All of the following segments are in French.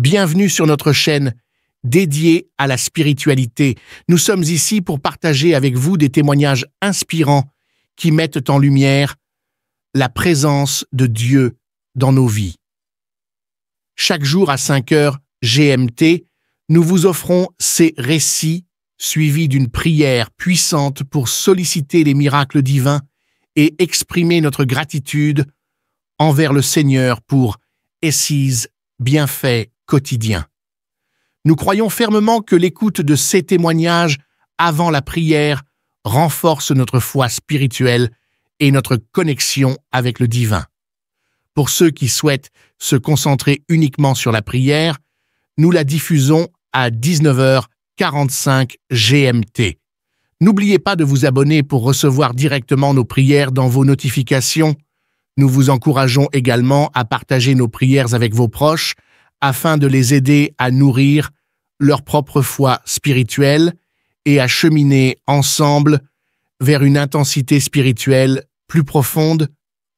Bienvenue sur notre chaîne dédiée à la spiritualité. Nous sommes ici pour partager avec vous des témoignages inspirants qui mettent en lumière la présence de Dieu dans nos vies. Chaque jour à 5 heures GMT, nous vous offrons ces récits suivis d'une prière puissante pour solliciter les miracles divins et exprimer notre gratitude envers le Seigneur pour ses bienfaits quotidiens. Nous croyons fermement que l'écoute de ces témoignages avant la prière renforce notre foi spirituelle et notre connexion avec le divin. Pour ceux qui souhaitent se concentrer uniquement sur la prière, nous la diffusons à 19h45 GMT. N'oubliez pas de vous abonner pour recevoir directement nos prières dans vos notifications. Nous vous encourageons également à partager nos prières avec vos proches afin de les aider à nourrir leur propre foi spirituelle et à cheminer ensemble vers une intensité spirituelle plus profonde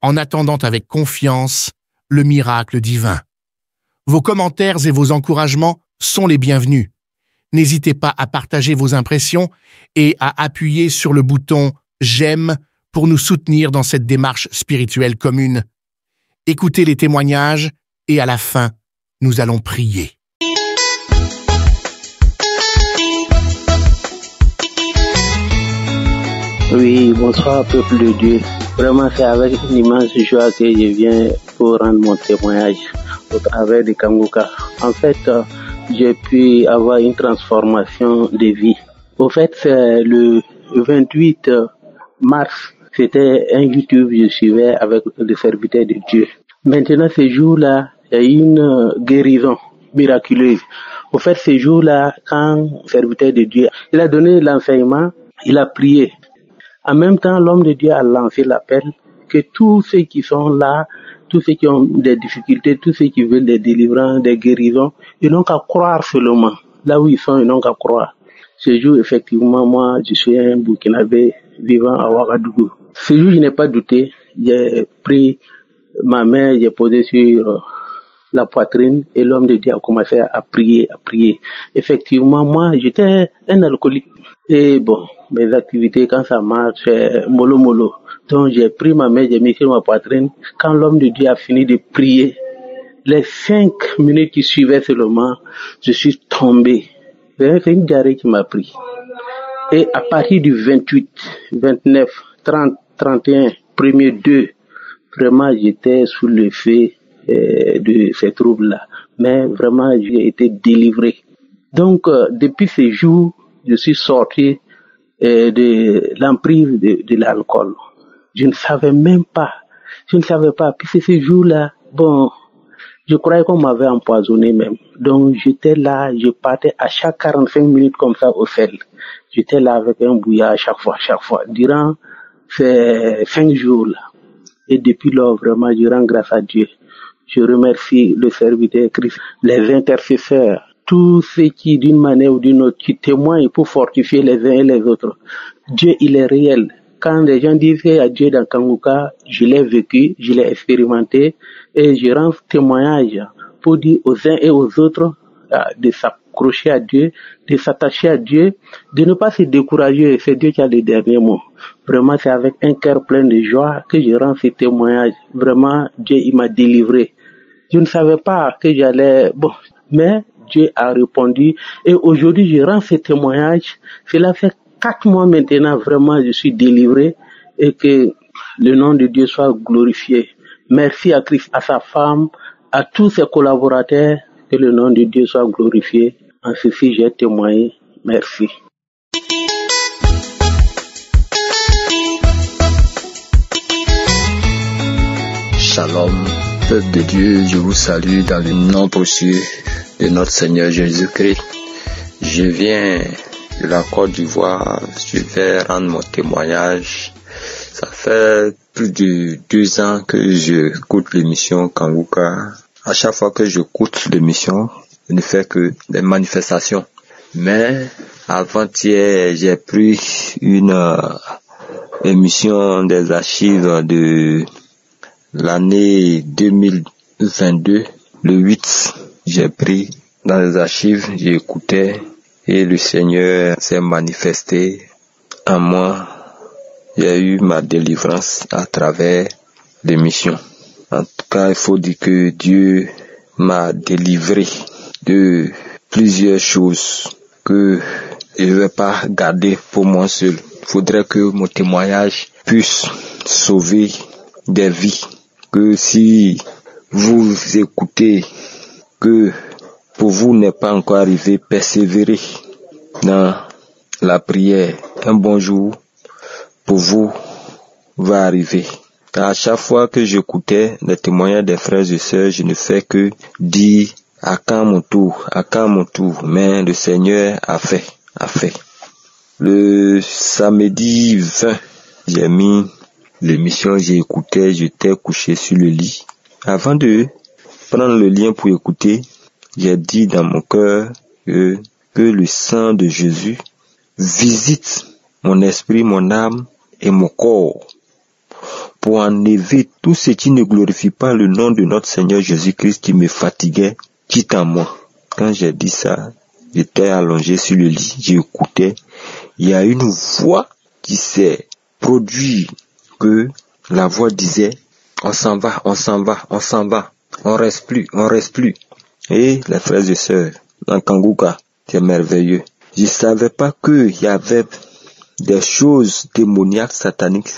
en attendant avec confiance le miracle divin. Vos commentaires et vos encouragements sont les bienvenus. N'hésitez pas à partager vos impressions et à appuyer sur le bouton « J'aime » pour nous soutenir dans cette démarche spirituelle commune. Écoutez les témoignages et à la fin, nous allons prier. Oui, bonsoir peuple de Dieu. Vraiment, c'est avec une immense joie que je viens pour rendre mon témoignage au travers de Kanguka. En fait, j'ai pu avoir une transformation de vie. Au fait, c'est le 28 mars, c'était un YouTube que je suivais avec le serviteur de Dieu. Maintenant, ce jour-là, il y a eu une guérison miraculeuse. Au fait, ce jour-là, quand le serviteur de Dieu, il a donné l'enseignement, il a prié. En même temps, l'homme de Dieu a lancé l'appel que tous ceux qui sont là, tous ceux qui ont des difficultés, tous ceux qui veulent des délivrances, des guérisons, ils n'ont qu'à croire seulement. Là où ils sont, ils n'ont qu'à croire. Ce jour, effectivement, moi, je suis un Burkinabé vivant à Ouagadougou. Ce jour, je n'ai pas douté. J'ai pris ma main, j'ai posé sur la poitrine et l'homme de Dieu a commencé à prier, à prier. Effectivement, moi, j'étais un alcoolique. Et bon, mes activités, quand ça marche, c'est mollo mollo. Donc, j'ai pris ma main, j'ai mis sur ma poitrine. Quand l'homme de Dieu a fini de prier, les 5 minutes qui suivaient seulement, je suis tombé. C'est une diarrhée qui m'a pris. Et à partir du 28, 29, 30, 31, 1er 2, vraiment, j'étais sous l'effet de ces troubles-là. Mais vraiment, j'ai été délivré. Donc, depuis ce jour, je suis sorti de l'emprise de l'alcool. Je ne savais même pas. Puis c'est ce jour-là, bon, je croyais qu'on m'avait empoisonné même. Donc, j'étais là, je partais à chaque 45 minutes comme ça au sel. J'étais là avec un bouillard à chaque fois, durant ces 5 jours-là. Et depuis lors, vraiment, je rends grâce à Dieu. Je remercie le serviteur Christ, les intercesseurs, tous ceux qui, d'une manière ou d'une autre, qui témoignent pour fortifier les uns et les autres. Dieu, il est réel. Quand les gens disent qu'il y a Dieu dans Kanguka, je l'ai vécu, je l'ai expérimenté, et je rends témoignage pour dire aux uns et aux autres de s'accrocher à Dieu, de s'attacher à Dieu, de ne pas se décourager. C'est Dieu qui a le dernier mot. Vraiment, c'est avec un cœur plein de joie que je rends ces témoignages. Vraiment, Dieu, il m'a délivré. Je ne savais pas que j'allais... Bon, mais Dieu a répondu. Et aujourd'hui, je rends ces témoignages. Cela fait 4 mois maintenant, vraiment, je suis délivré. Et que le nom de Dieu soit glorifié. Merci à Christ, à sa femme, à tous ses collaborateurs. Que le nom de Dieu soit glorifié. En ceci, j'ai témoigné. Merci. Shalom, peuple de Dieu, je vous salue dans le nom précieux de notre Seigneur Jésus-Christ. Je viens de la Côte d'Ivoire, je vais rendre mon témoignage. Ça fait plus de 2 ans que j'écoute l'émission Kanguka. À chaque fois que j'écoute l'émission, je ne fais que des manifestations. Mais avant-hier, j'ai pris une émission des archives de l'année 2022, le 8 j'ai pris dans les archives, j'ai écouté et le Seigneur s'est manifesté en moi. Il y a eu ma délivrance à travers l'émission. En tout cas, il faut dire que Dieu m'a délivré de plusieurs choses que je ne vais pas garder pour moi seul. Il faudrait que mon témoignage puisse sauver des vies. Que si vous écoutez, que pour vous n'est pas encore arrivé, persévérez dans la prière. Un bon jour pour vous va arriver. À chaque fois que j'écoutais les témoignages des frères et sœurs, je ne fais que dire à quand mon tour, mais le Seigneur a fait. Le samedi 20, j'ai mis l'émission, j'ai écouté, j'étais couché sur le lit. Avant de prendre le lien pour écouter, j'ai dit dans mon cœur que le sang de Jésus visite mon esprit, mon âme et mon corps pour enlever tout ce qui ne glorifie pas le nom de notre Seigneur Jésus-Christ qui me fatiguait, quitte en moi. Quand j'ai dit ça, j'étais allongé sur le lit, j'écoutais. Il y a une voix qui s'est produite, que la voix disait, on s'en va, on reste plus. Et les frères et sœurs, dans Kanguka, c'est merveilleux. Je savais pas qu'il y avait des choses démoniaques, sataniques,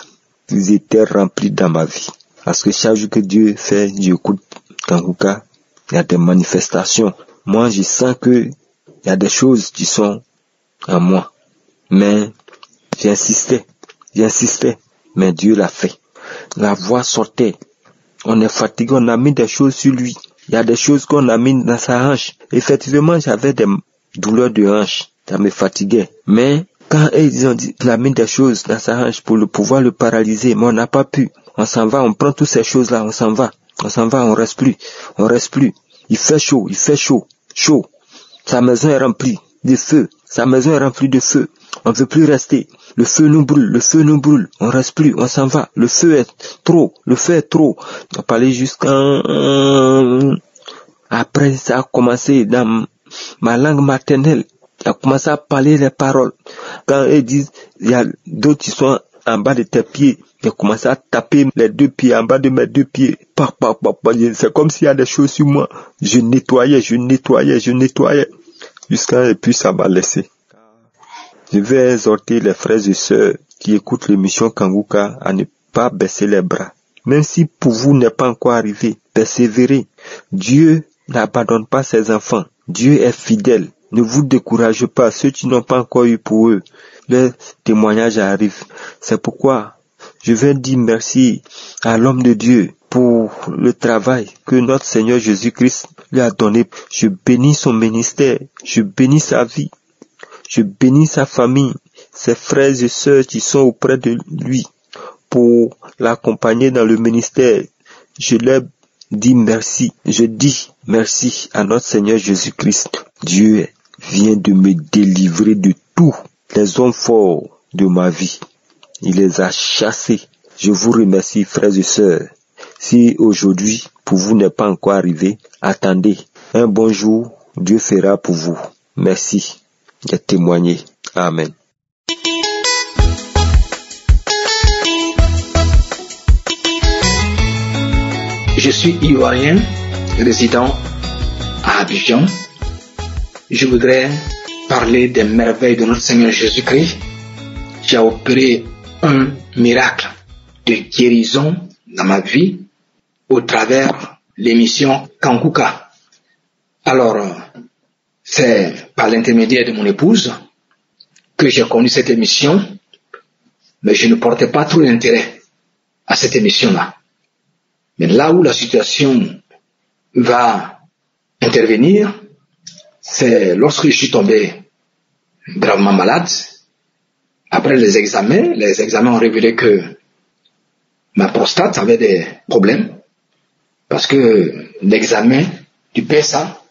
qui étaient remplies dans ma vie. Parce que chaque jour que Dieu fait, j'écoute Kanguka, il y a des manifestations. Moi, je sens que il y a des choses qui sont en moi. Mais j'insistais, mais Dieu l'a fait. La voix sortait. On est fatigué, on a mis des choses sur lui. Il y a des choses qu'on a mis dans sa hanche. Effectivement, j'avais des douleurs de hanche. Ça me fatiguait. Mais quand ils ont dit, on a mis des choses dans sa hanche pour pouvoir le paralyser, mais on n'a pas pu. On s'en va, on prend toutes ces choses-là, on s'en va, on reste plus. Il fait chaud. Sa maison est remplie de feu. On veut plus rester. Le feu nous brûle. On reste plus, on s'en va. Le feu est trop. On parlait jusqu'à... Après, ça a commencé dans ma langue maternelle. J'ai commencé à parler les paroles. Quand ils disent, il y a d'autres qui sont en bas de tes pieds, j'ai commencé à taper les deux pieds en bas de mes deux pieds. C'est comme s'il y a des choses sur moi. Je nettoyais. Jusqu'à, et puis ça m'a laissé. Je vais exhorter les frères et sœurs qui écoutent l'émission Kanguka à ne pas baisser les bras. Même si pour vous n'est pas encore arrivé, persévérez. Dieu n'abandonne pas ses enfants. Dieu est fidèle. Ne vous découragez pas. Ceux qui n'ont pas encore eu pour eux, le témoignage arrive. C'est pourquoi je vais dire merci à l'homme de Dieu pour le travail que notre Seigneur Jésus-Christ lui a donné. Je bénis son ministère. Je bénis sa vie. Je bénis sa famille, ses frères et sœurs qui sont auprès de lui pour l'accompagner dans le ministère. Je leur dis merci. Je dis merci à notre Seigneur Jésus-Christ. Dieu vient de me délivrer de tous les hommes forts de ma vie. Il les a chassés. Je vous remercie, frères et sœurs. Si aujourd'hui, pour vous n'est pas encore arrivé, attendez. Un bon jour, Dieu fera pour vous. Merci. J'ai témoigné. Amen. Je suis ivoirien, résident à Abidjan. Je voudrais parler des merveilles de notre Seigneur Jésus-Christ qui a opéré un miracle de guérison dans ma vie au travers l'émission Kanguka. Alors, c'est par l'intermédiaire de mon épouse que j'ai connu cette émission, mais je ne portais pas trop d'intérêt à cette émission-là. Mais là où la situation va intervenir, c'est lorsque je suis tombé gravement malade. Après les examens ont révélé que ma prostate avait des problèmes parce que l'examen du PSA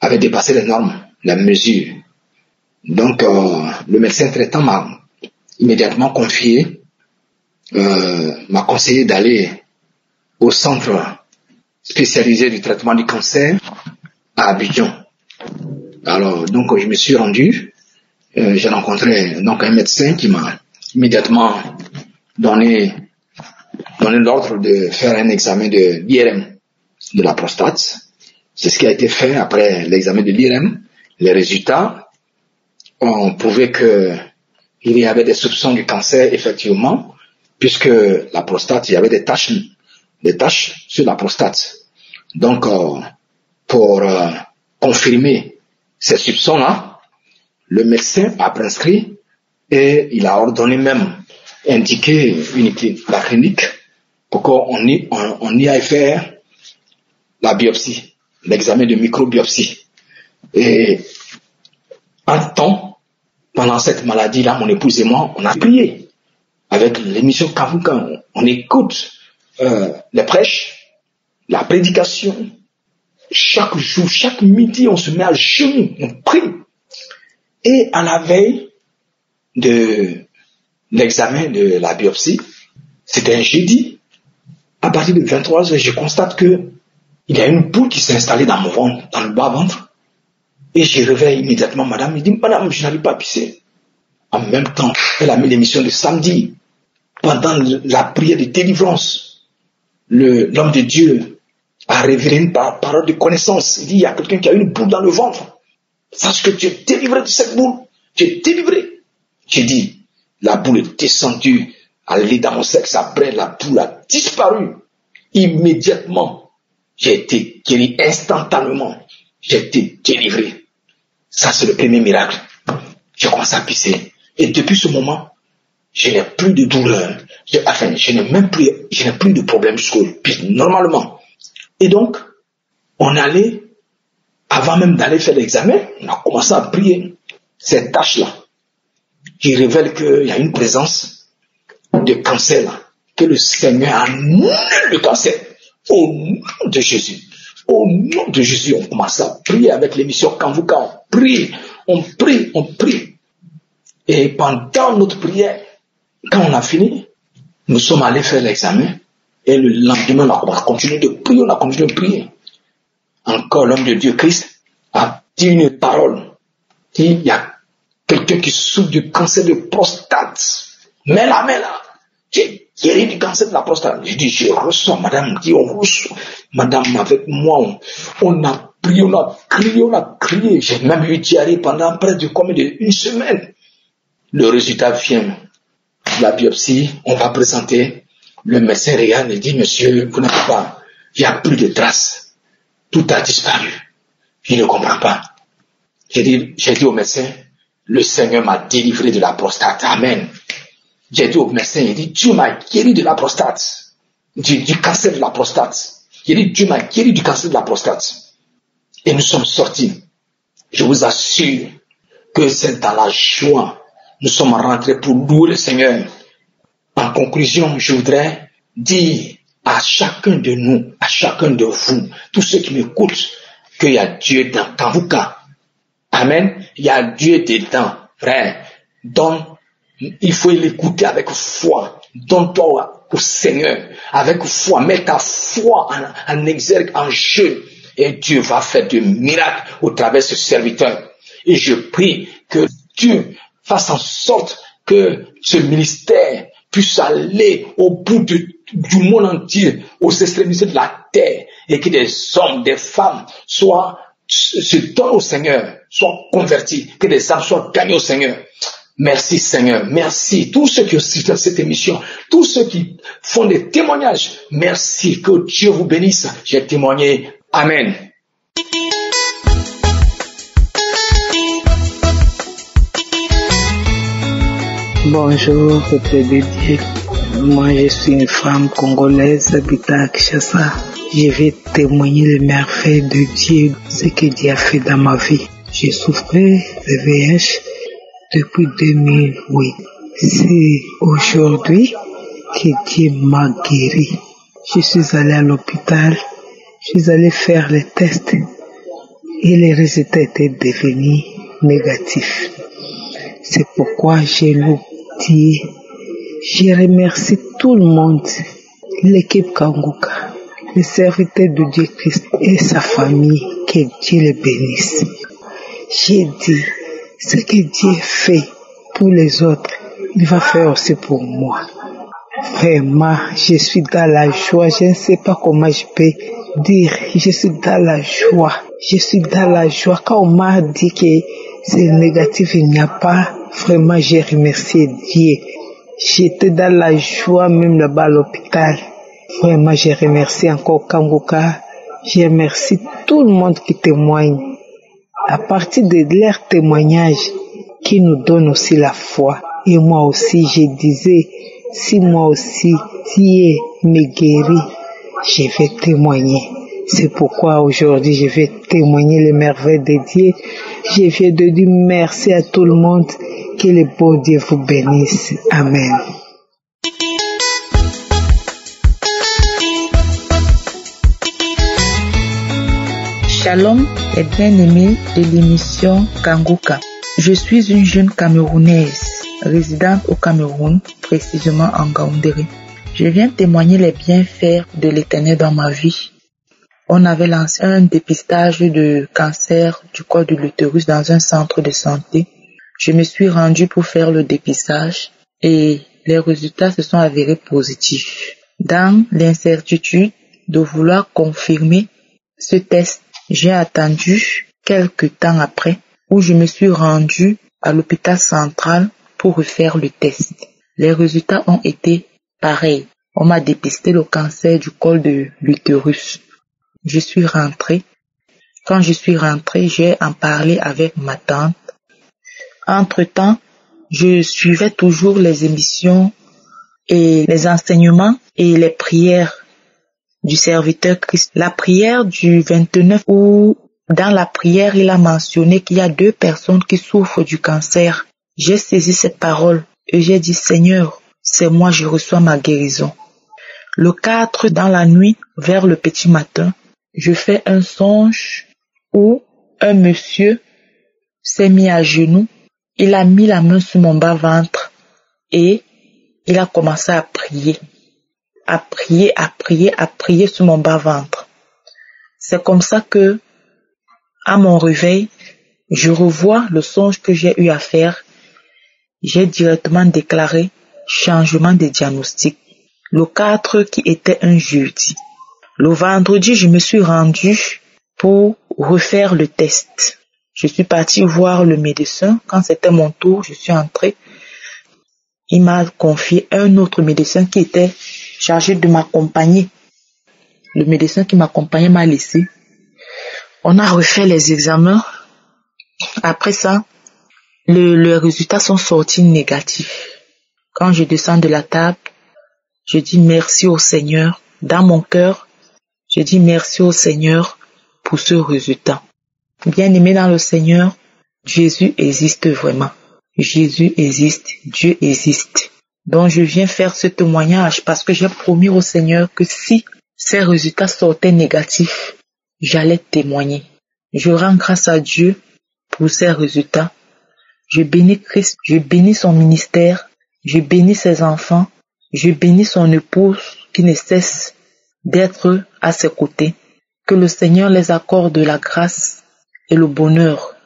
avait dépassé les normes, la mesure. Donc, le médecin traitant m'a immédiatement confié, m'a conseillé d'aller au centre spécialisé du traitement du cancer à Abidjan. Alors, donc, je me suis rendu. J'ai rencontré donc un médecin qui m'a immédiatement donné l'ordre de faire un examen de l'IRM de la prostate. C'est ce qui a été fait après l'examen de l'IRM. Les résultats ont prouvé que il y avait des soupçons du cancer, effectivement, puisque la prostate, il y avait des taches sur la prostate. Donc, pour confirmer ces soupçons-là, le médecin a prescrit et il a ordonné même, indiqué la clinique pour qu'on y aille faire la biopsie, l'examen de microbiopsie. Et en temps, pendant cette maladie-là, mon épouse et moi, on a prié avec l'émission Kavuka. On écoute les prêches, la prédication. Chaque jour, chaque midi, on se met à genoux, on prie. Et à la veille de l'examen de la biopsie, c'était un jeudi, à partir de 23h, je constate que il y a une boule qui s'est installée dans mon ventre, dans le bas-ventre. Et je réveille immédiatement madame. Il dit, madame, je n'arrive pas à pisser. En même temps, elle a mis l'émission de samedi. Pendant la prière de délivrance, l'homme de Dieu a révélé une parole de connaissance. Il dit, il y a quelqu'un qui a une boule dans le ventre. Sache que tu es délivré de cette boule. Tu es délivré. J'ai dit, la boule est descendue, elle est dans mon sexe. Après, la boule a disparu. Immédiatement, j'ai été guéri instantanément. J'ai été délivré. Ça, c'est le premier miracle. J'ai commencé à pisser. Et depuis ce moment, je n'ai plus de douleur. Je n'ai plus de problème jusqu'au pisse normalement. Et donc, on allait, avant même d'aller faire l'examen, on a commencé à prier. Ces tâches-là, qui révèlent qu'il y a une présence de cancer là, que le Seigneur annule le cancer. Au nom de Jésus. Au nom de Jésus, on commence à prier avec l'émission Kanvuka. On prie. Et pendant notre prière, quand on a fini, nous sommes allés faire l'examen. Et le lendemain, on a continué de prier, Encore l'homme de Dieu, Christ, a dit une parole. Il y a quelqu'un qui souffre du cancer de prostate. Mais là, j'ai guéri du cancer de la prostate. J'ai dit, je reçois, madame, dit, on reçoit. Madame, avec moi, on a prié, on a crié. J'ai même eu diarrhée pendant près de une semaine. Le résultat vient. La biopsie, on va présenter. Le médecin regarde et dit, monsieur, vous n'avez pas, il n'y a plus de traces. Tout a disparu. Je ne comprends pas. J'ai dit au médecin, le Seigneur m'a délivré de la prostate. Amen. J'ai dit au médecin, il dit, Dieu m'a guéri de la prostate. Du cancer de la prostate. Il dit, Dieu m'a guéri du cancer de la prostate. Et nous sommes sortis. Je vous assure que c'est dans la joie. Nous sommes rentrés pour louer le Seigneur. En conclusion, je voudrais dire à chacun de nous, à chacun de vous, tous ceux qui m'écoutent, qu'il y a Dieu dans Kanvuka. Amen. Il y a Dieu dedans, frère. Donc, il faut l'écouter avec foi. Donne-toi au Seigneur avec foi. Mets ta foi en exergue, en jeu. Et Dieu va faire des miracles au travers de ce serviteur. Et je prie que Dieu fasse en sorte que ce ministère puisse aller au bout du monde entier, aux extrémités de la terre, et que des hommes, des femmes se donnent au Seigneur, soient convertis, que des âmes soient gagnées au Seigneur. Merci Seigneur, merci. Tous ceux qui assistent à cette émission, tous ceux qui font des témoignages, merci, que Dieu vous bénisse. J'ai témoigné. Amen. Bonjour, peuple de Dieu. Moi, je suis une femme congolaise habitant à Kinshasa. Je vais témoigner les merveilles de Dieu, ce que Dieu a fait dans ma vie. J'ai souffert de VIH depuis 2008. C'est aujourd'hui que Dieu m'a guéri. Je suis allé à l'hôpital, je suis allé faire les tests et les résultats étaient devenus négatifs. C'est pourquoi j'ai loue Dieu. Je remercie tout le monde, l'équipe Kanguka, le serviteur de Dieu Christ et sa famille Que Dieu le bénisse. J'ai dit, ce que Dieu fait pour les autres, il va faire aussi pour moi. Vraiment, je suis dans la joie. Je ne sais pas comment je peux dire. Je suis dans la joie. Je suis dans la joie. Quand on m'a dit que c'est négatif, il n'y a pas, vraiment, j'ai remercié Dieu. J'étais dans la joie, même là-bas à l'hôpital. Vraiment, j'ai remercié encore Kanguka. Je remercie tout le monde qui témoigne. À partir de leur témoignage, qui nous donne aussi la foi. Et moi aussi, je disais, si moi aussi, Dieu me guérit, je vais témoigner. C'est pourquoi aujourd'hui, je vais témoigner les merveilles de Dieu. Je viens de dire merci à tout le monde. Que le bon Dieu vous bénisse. Amen. Shalom, les bien-aimés de l'émission Kanguka. Je suis une jeune Camerounaise, résidente au Cameroun, précisément en Gaoundéré. Je viens témoigner les bienfaits de l'Éternel dans ma vie. On avait lancé un dépistage de cancer du col de l'utérus dans un centre de santé. Je me suis rendue pour faire le dépistage et les résultats se sont avérés positifs. Dans l'incertitude de vouloir confirmer ce test, j'ai attendu quelques temps après où je me suis rendue à l'hôpital central pour refaire le test. Les résultats ont été pareils. On m'a dépisté le cancer du col de l'utérus. Je suis rentrée. Quand je suis rentrée, j'ai en parlé avec ma tante. Entre-temps, je suivais toujours les émissions et les enseignements et les prières du serviteur Christ. La prière du 29 où dans la prière, il a mentionné qu'il y a 2 personnes qui souffrent du cancer. J'ai saisi cette parole et j'ai dit, Seigneur, c'est moi, je reçois ma guérison. Le 4, dans la nuit, vers le petit matin, je fais un songe où un monsieur s'est mis à genoux. Il a mis la main sur mon bas-ventre et il a commencé à prier. À prier sur mon bas-ventre. C'est comme ça que, à mon réveil, je revois le songe que j'ai eu à faire. J'ai directement déclaré changement de diagnostic. Le 4 qui était un jeudi. Le vendredi, je me suis rendue pour refaire le test. Je suis partie voir le médecin. Quand c'était mon tour, je suis entrée. Il m'a confié un autre médecin qui était chargé de m'accompagner. Le médecin qui m'accompagnait m'a laissé. On a refait les examens. Après ça, les résultats sont sortis négatifs. Quand je descends de la table, je dis merci au Seigneur. Dans mon cœur, je dis merci au Seigneur pour ce résultat. Bien-aimé dans le Seigneur, Jésus existe vraiment. Jésus existe, Dieu existe. Donc je viens faire ce témoignage parce que j'ai promis au Seigneur que si ces résultats sortaient négatifs, j'allais témoigner. Je rends grâce à Dieu pour ces résultats. Je bénis Christ, je bénis son ministère, je bénis ses enfants, je bénis son épouse qui ne cesse d'être à ses côtés. Que le Seigneur les accorde la grâce et le bonheur.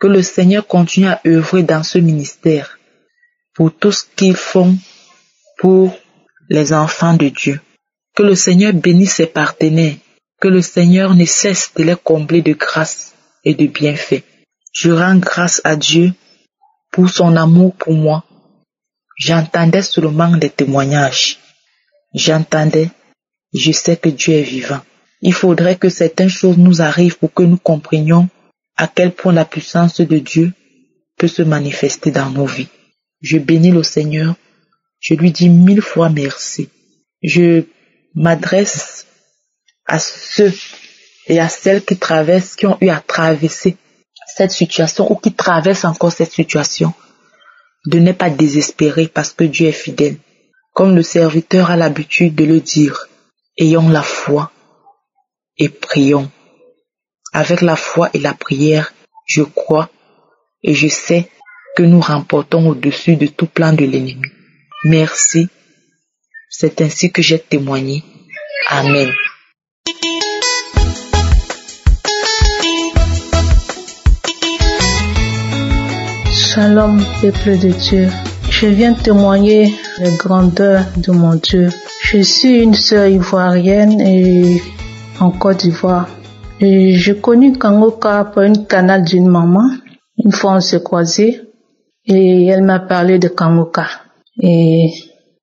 Que le Seigneur continue à œuvrer dans ce ministère pour tout ce qu'ils font pour les enfants de Dieu. Que le Seigneur bénisse ses partenaires. Que le Seigneur ne cesse de les combler de grâce et de bienfaits. Je rends grâce à Dieu pour son amour pour moi. J'entendais seulement des témoignages. J'entendais, je sais que Dieu est vivant. Il faudrait que certaines choses nous arrivent pour que nous comprenions à quel point la puissance de Dieu peut se manifester dans nos vies. Je bénis le Seigneur. Je lui dis 1000 fois merci. Je m'adresse à ceux et à celles qui ont eu à traverser cette situation ou qui traversent encore cette situation, de ne pas désespérer parce que Dieu est fidèle. Comme le serviteur a l'habitude de le dire, ayons la foi et prions. Avec la foi et la prière, je crois et je sais que nous remportons au-dessus de tout plan de l'ennemi. Merci. C'est ainsi que j'ai témoigné. Amen. Shalom, peuple de Dieu. Je viens témoigner la grandeur de mon Dieu. Je suis une sœur ivoirienne et en Côte d'Ivoire. Et j'ai connu Kangoka par un canal d'une maman. Une fois on s'est croisés et elle m'a parlé de Kangoka. Et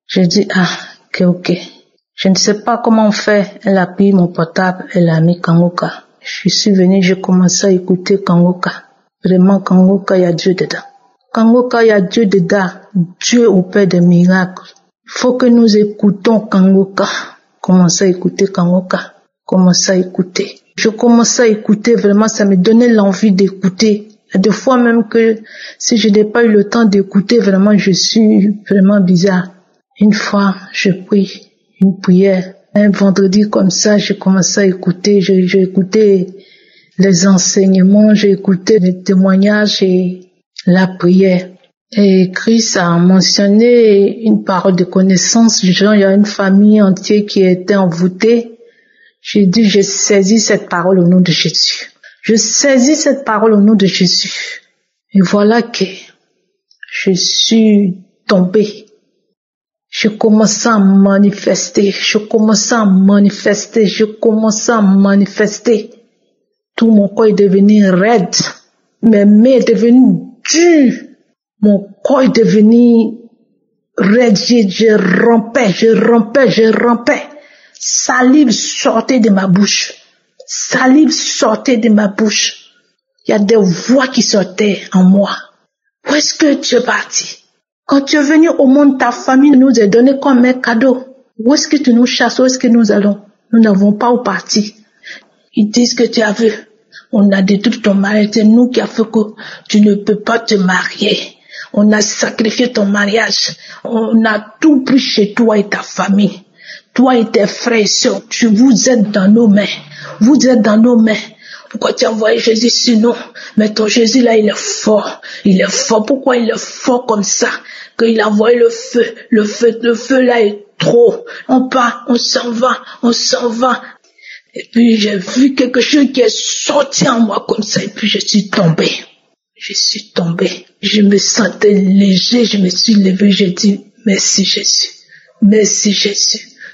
j'ai dit ok. Je ne sais pas comment on fait. Elle a pris mon portable, elle a mis Kangoka. Je suis venue, j'ai commencé à écouter Kangoka. Vraiment, Kangoka, il y a Dieu dedans. Kangoka, il y a Dieu dedans. Dieu opère des miracles. Il faut que nous écoutons Kangoka. Commencez à écouter Kangoka. Commencez à écouter. Je commençais à écouter, vraiment, ça me donnait l'envie d'écouter. Il y a des fois même que si je n'ai pas eu le temps d'écouter, vraiment, je suis vraiment bizarre. Une fois, je prie une prière. Un vendredi comme ça, j'ai commencé à écouter. J'ai écouté les enseignements, j'ai écouté les témoignages et la prière. Et Christ a mentionné une parole de connaissance. Genre, il y a une famille entière qui était envoûtée. J'ai dit, je saisis cette parole au nom de Jésus. Je saisis cette parole au nom de Jésus. Et voilà que je suis tombée. Je commençais à manifester. Tout mon corps est devenu raide. Mes mains sont devenues dures. Mon corps est devenu raide. Je rampais. Salive sortait de ma bouche. Il y a des voix qui sortaient en moi. Où est-ce que tu es parti? Quand tu es venu au monde, ta famille nous a donné comme un cadeau. Où est-ce que tu nous chasses? Où est-ce que nous allons? Nous n'avons pas où partir. Ils disent que tu as vu. On a détruit ton mariage. C'est nous qui a fait que tu ne peux pas te marier. On a sacrifié ton mariage. On a tout pris chez toi et ta famille. Toi et tes frères et sœurs, vous êtes dans nos mains. Pourquoi tu as envoyé Jésus sur nous? Mais ton Jésus là, il est fort. Pourquoi il est fort comme ça? Qu'il a envoyé le feu. Le feu là est trop. On part, on s'en va. Et puis j'ai vu quelque chose qui est sorti en moi comme ça. Et puis je suis tombée. Je me sentais léger. Je me suis levée. J'ai dit, merci Jésus.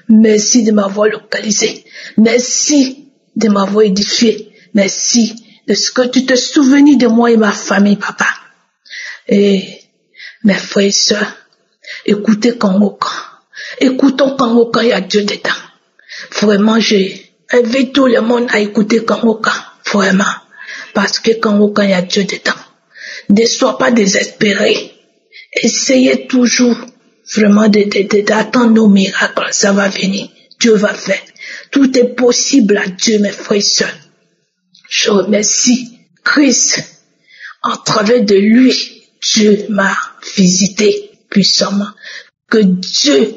Merci de m'avoir localisé. Merci de m'avoir édifié. Merci de ce que tu te souviens de moi et ma famille, papa. Et mes frères et sœurs, écoutez Kangoka. Écoutons Kangoka, il y a Dieu dedans. Vraiment, j'ai invité tout le monde à écouter Kangoka. Vraiment. Parce que Kangoka, il y a Dieu dedans. Ne sois pas désespéré. Essayez toujours vraiment d'attendre nos miracles. Ça va venir. Dieu va faire. Tout est possible à Dieu, mes frères et sœurs. Je remercie Christ. En travers de lui, Dieu m'a visité puissamment. Que Dieu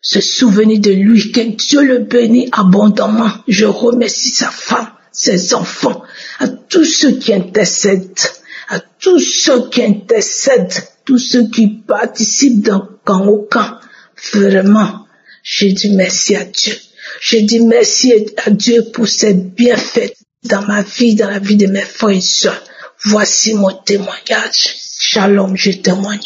se souvienne de lui, que Dieu le bénit abondamment. Je remercie sa femme, ses enfants, à tous ceux qui intercèdent, tous ceux qui participent dans Kangoka. Vraiment, je dis merci à Dieu. Je dis merci à Dieu pour ses bienfaits dans ma vie, dans la vie de mes frères et sœurs. Voici mon témoignage. Shalom, je témoigne.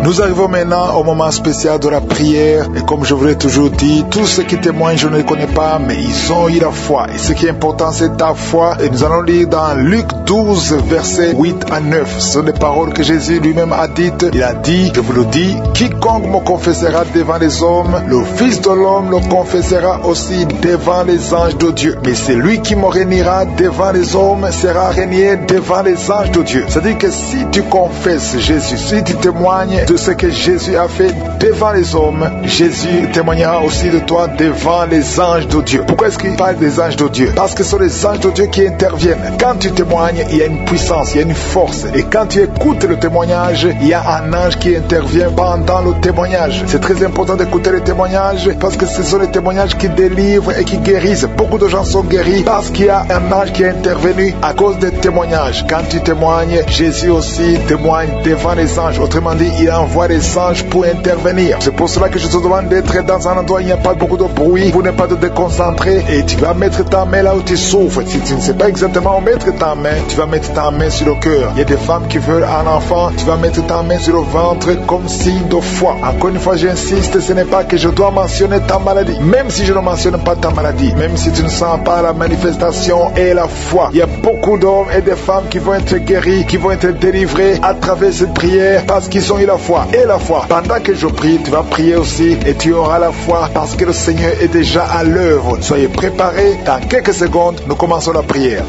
Nous arrivons maintenant au moment spécial de la prière. Et comme je vous l'ai toujours dit, tous ceux qui témoignent, je ne les connais pas, mais ils ont eu la foi. Et ce qui est important, c'est ta foi. Et nous allons lire dans Luc 12, versets 8 à 9. Ce sont des paroles que Jésus lui-même a dites. Il a dit, je vous le dis, quiconque me confessera devant les hommes, le Fils de l'homme le confessera aussi devant les anges de Dieu. Mais celui qui me régnera devant les hommes sera régné devant les anges de Dieu. C'est-à-dire que si tu confesses Jésus, si tu témoignes de ce que Jésus a fait devant les hommes, Jésus témoignera aussi de toi devant les anges de Dieu. Pourquoi est-ce qu'il parle des anges de Dieu? Parce que ce sont les anges de Dieu qui interviennent. Quand tu témoignes, il y a une puissance, il y a une force. Et quand tu écoutes le témoignage, il y a un ange qui intervient pendant le témoignage. C'est très important d'écouter les témoignages parce que ce sont les témoignages qui délivrent et qui guérissent. Beaucoup de gens sont guéris parce qu'il y a un ange qui est intervenu à cause des témoignages. Quand tu témoignes, Jésus aussi témoigne devant les anges. Autrement dit, il envoie des anges pour intervenir. C'est pour cela que je te demande d'être dans un endroit où il n'y a pas beaucoup de bruit, pour ne pas te déconcentrer, et tu vas mettre ta main là où tu souffres. Si tu ne sais pas exactement où mettre ta main, tu vas mettre ta main sur le cœur. Il y a des femmes qui veulent un enfant, tu vas mettre ta main sur le ventre comme signe de foi. Encore une fois, j'insiste, ce n'est pas que je dois mentionner ta maladie. Même si je ne mentionne pas ta maladie, même si tu ne sens pas la manifestation et la foi, il y a beaucoup d'hommes et de femmes qui vont être guéris, qui vont être délivrés à travers cette prière parce qu'ils ont eu la foi. Et la foi, pendant que je prie, tu vas prier aussi et tu auras la foi parce que le Seigneur est déjà à l'œuvre. Soyez préparés, dans quelques secondes, nous commençons la prière.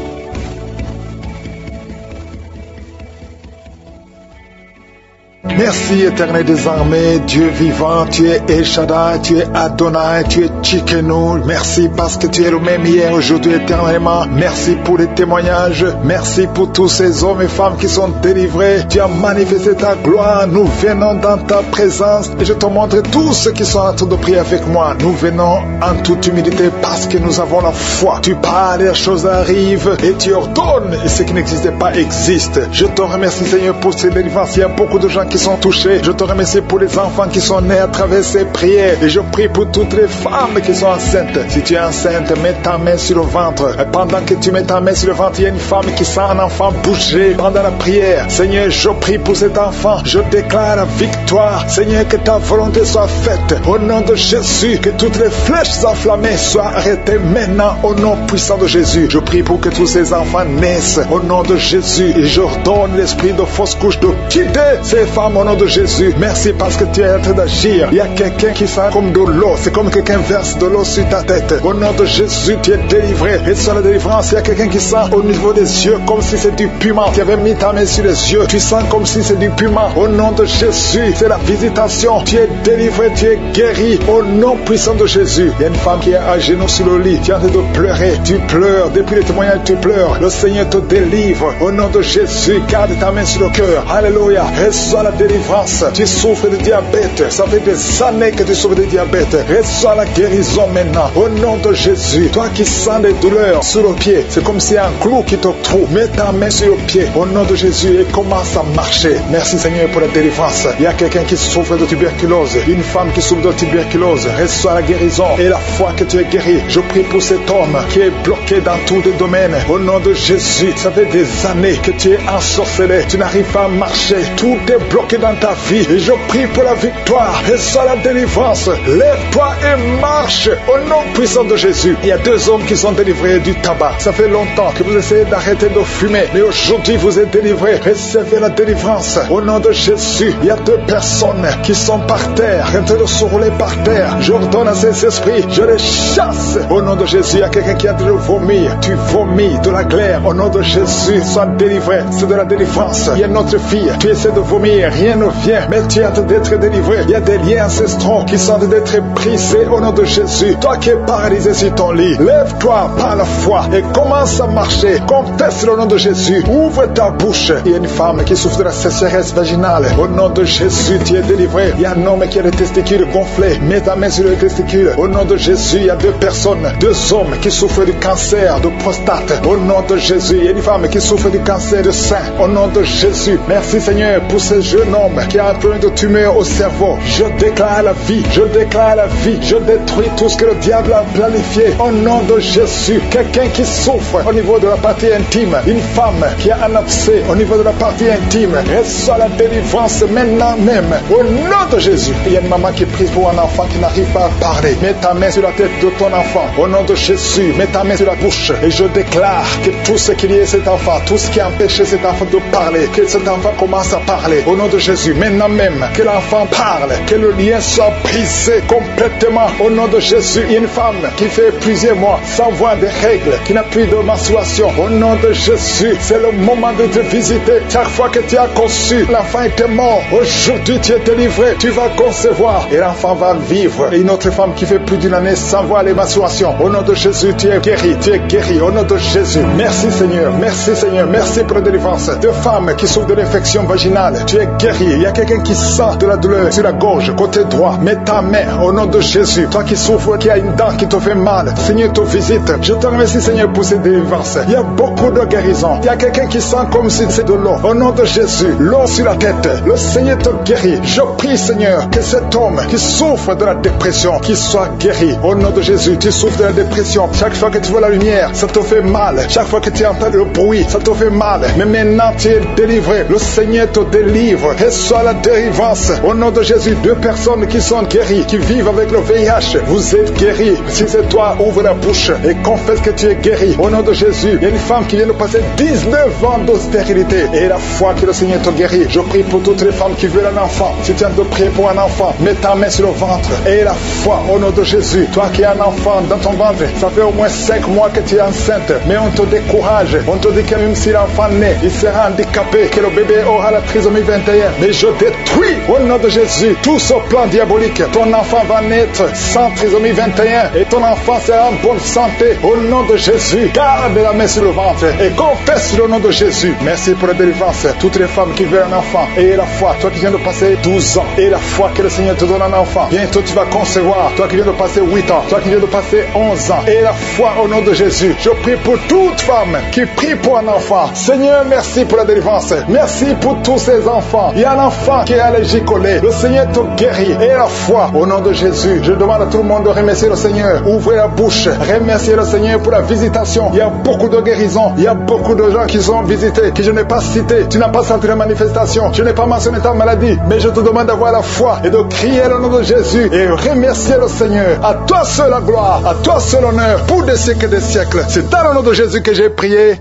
Merci éternel des armées, Dieu vivant, tu es El Shaddai, tu es Adonai, tu es Tchikenu. Merci parce que tu es le même hier, aujourd'hui, éternellement. Merci pour les témoignages, merci pour tous ces hommes et femmes qui sont délivrés. Tu as manifesté ta gloire, nous venons dans ta présence et je te montre tous ceux qui sont en train de prier avec moi. Nous venons en toute humilité parce que nous avons la foi. Tu parles, les choses arrivent et tu ordonnes et ce qui n'existait pas existe. Je te remercie Seigneur pour ces délivrances. Il y a beaucoup de gens qui sont touchés. Je te remercie pour les enfants qui sont nés à travers ces prières. Et je prie pour toutes les femmes qui sont enceintes. Si tu es enceinte, mets ta main sur le ventre. Et pendant que tu mets ta main sur le ventre, il y a une femme qui sent un enfant bouger pendant la prière. Seigneur, je prie pour cet enfant. Je déclare la victoire. Seigneur, que ta volonté soit faite. Au nom de Jésus, que toutes les flèches enflammées soient arrêtées maintenant au nom puissant de Jésus. Je prie pour que tous ces enfants naissent au nom de Jésus. Et j'ordonne l'esprit de fausse couche de quitter ces femmes au nom de Jésus. Merci parce que tu es en train d'agir. Il y a quelqu'un qui sent comme de l'eau. C'est comme quelqu'un verse de l'eau sur ta tête. Au nom de Jésus, tu es délivré. Et sur la délivrance, il y a quelqu'un qui sent au niveau des yeux comme si c'est du piment. Tu avais mis ta main sur les yeux. Tu sens comme si c'est du piment. Au nom de Jésus, c'est la visitation. Tu es délivré, tu es guéri. Au nom puissant de Jésus. Il y a une femme qui est à genoux sur le lit. Tu es en train de pleurer. Tu pleures. Depuis les témoignages, tu pleures. Le Seigneur te délivre. Au nom de Jésus, garde ta main sur le cœur. Alléluia. Reçois la délivrance. Tu souffres de diabète. Ça fait des années que tu souffres de diabète. Reçois la guérison maintenant. Au nom de Jésus. Toi qui sens des douleurs sur le pied, c'est comme si un clou qui te trouve. Mets ta main sur le pied. Au nom de Jésus et commence à marcher. Merci Seigneur pour la délivrance. Il y a quelqu'un qui souffre de tuberculose. Une femme qui souffre de tuberculose. Reçois la guérison et la foi que tu es guéri. Je prie pour cet homme qui est bloqué dans tous les domaines. Au nom de Jésus. Ça fait des années que tu es ensorcelé. Tu n'arrives pas à marcher. Tout est bloqué dans ta vie. Et je prie pour la victoire. Reçois la délivrance. Lève-toi et marche. Au nom puissant de Jésus. Il y a deux hommes qui sont délivrés du tabac. Ça fait longtemps que vous essayez d'arrêter de fumer. Mais aujourd'hui vous êtes délivrés. Recevez la délivrance. Au nom de Jésus. Il y a deux personnes qui sont par terre. En train de se rouler par terre. J'ordonne à ces esprits. Je les chasse. Au nom de Jésus. Il y a quelqu'un qui a de vomir. Tu vomis de la glaire. Au nom de Jésus. Sois délivré. C'est de la délivrance. Il y a notre fille. Tu essaies de vomir. Rien ne vient. Mais tu es en train d'être délivré. Il y a des liens ancestraux qui sont en train d'être brisés au nom de Jésus. Toi qui es paralysé sur ton lit. Lève-toi par la foi et commence à marcher. Confesse le nom de Jésus. Ouvre ta bouche. Il y a une femme qui souffre de la sécheresse vaginale. Au nom de Jésus, tu es délivré. Il y a un homme qui a les testicules gonflés. Mets ta main sur les testicules. Au nom de Jésus, il y a deux personnes, deux hommes qui souffrent du cancer de prostate. Au nom de Jésus, il y a une femme qui souffre du cancer de sein. Au nom de Jésus, merci Seigneur pour ce jeune homme qui a un problème de tumeur au cerveau. Je déclare la vie. Je déclare la vie. Je détruis tout ce que le diable a planifié. Au nom de Jésus, quelqu'un qui souffre au niveau de la partie intime. Une femme qui a un abcès au niveau de la partie intime. Reçois la délivrance maintenant même. Au nom de Jésus. Il y a une maman qui prie pour un enfant qui n'arrive pas à parler. Mets ta main sur la tête de ton enfant. Au nom de Jésus, mets ta main sur la bouche. Et je déclare que tout ce qu'il y a cet enfant, tout ce qui a empêché cet enfant de parler, que cet enfant commence à parler. Au nom de Jésus, maintenant même, que l'enfant parle, que le lien soit brisé complètement. Au nom de Jésus, il y a une femme qui fait plusieurs mois sans voir des règles, qui n'a plus de menstruation. Au nom de Jésus, c'est le moment de te visiter. Chaque fois que tu as conçu, l'enfant était mort. Aujourd'hui, tu es délivré. Tu vas concevoir et l'enfant va vivre. Et une autre femme qui fait plus d'une année sans voir les menstruations. Au nom de Jésus, tu es guéri. Tu es guéri. Au nom de Jésus. Merci Seigneur. Merci Seigneur. Merci pour la délivrance. Deux femmes qui souffrent de l'infection vaginale. Tu es guéri. guéri. Il y a quelqu'un qui sent de la douleur sur la gorge, côté droit. Mets ta main au nom de Jésus. Toi qui souffres, qui a une dent qui te fait mal, Seigneur te visite. Je te remercie, Seigneur, pour ces délivrances. Il y a beaucoup de guérisons. Il y a quelqu'un qui sent comme si c'est de l'eau. Au nom de Jésus, l'eau sur la tête. Le Seigneur te guérit. Je prie, Seigneur, que cet homme qui souffre de la dépression, qu'il soit guéri. Au nom de Jésus, tu souffres de la dépression. Chaque fois que tu vois la lumière, ça te fait mal. Chaque fois que tu entends le bruit, ça te fait mal. Mais maintenant, tu es délivré. Le Seigneur te délivre. Reçois la délivrance. Au nom de Jésus, 2 personnes qui sont guéries, qui vivent avec le VIH, vous êtes guéris. Si c'est toi, ouvre la bouche et confesse que tu es guéri. Au nom de Jésus, il y a une femme qui vient de passer 19 ans de stérilité. Et la foi que le Seigneur te guérit. Je prie pour toutes les femmes qui veulent un enfant. Si tu as de prier pour un enfant, mets ta main sur le ventre. Et la foi au nom de Jésus. Toi qui as un enfant dans ton ventre, ça fait au moins 5 mois que tu es enceinte. Mais on te décourage. On te dit que même si l'enfant naît, il sera handicapé, que le bébé aura la trisomie 21. Mais je détruis au nom de Jésus tout ce plan diabolique. Ton enfant va naître sans trisomie 21 et ton enfant sera en bonne santé. Au nom de Jésus, garde la main sur le ventre et confesse le nom de Jésus. Merci pour la délivrance. Toutes les femmes qui veulent un enfant, ayez la foi. Toi qui viens de passer 12 ans, ayez la foi que le Seigneur te donne un enfant. Bientôt tu vas concevoir. Toi qui viens de passer 8 ans, toi qui viens de passer 11 ans, ayez la foi au nom de Jésus. Je prie pour toute femme qui prie pour un enfant. Seigneur, merci pour la délivrance. Merci pour tous ces enfants. Il y a un enfant qui est allergique au lait. Le Seigneur te guérit. Ayez la foi au nom de Jésus. Je demande à tout le monde de remercier le Seigneur. Ouvrez la bouche. Remerciez le Seigneur pour la visitation. Il y a beaucoup de guérisons. Il y a beaucoup de gens qui sont visités, que je n'ai pas cités. Tu n'as pas senti la manifestation. Je n'ai pas mentionné ta maladie. Mais je te demande d'avoir la foi et de crier le nom de Jésus et remercier le Seigneur. À toi seul la gloire, à toi seul l'honneur pour des siècles et des siècles. C'est dans le nom de Jésus que j'ai prié.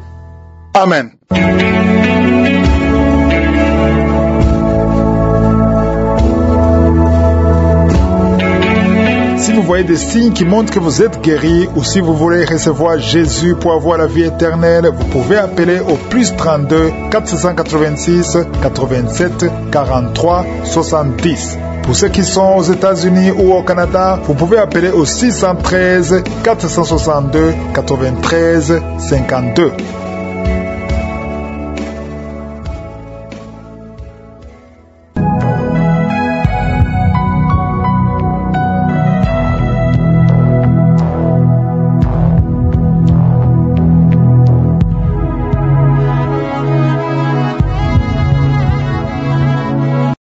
Amen. Si vous voyez des signes qui montrent que vous êtes guéri ou si vous voulez recevoir Jésus pour avoir la vie éternelle, vous pouvez appeler au plus 32 486 87 43 70. Pour ceux qui sont aux États-Unis ou au Canada, vous pouvez appeler au 613 462 93 52.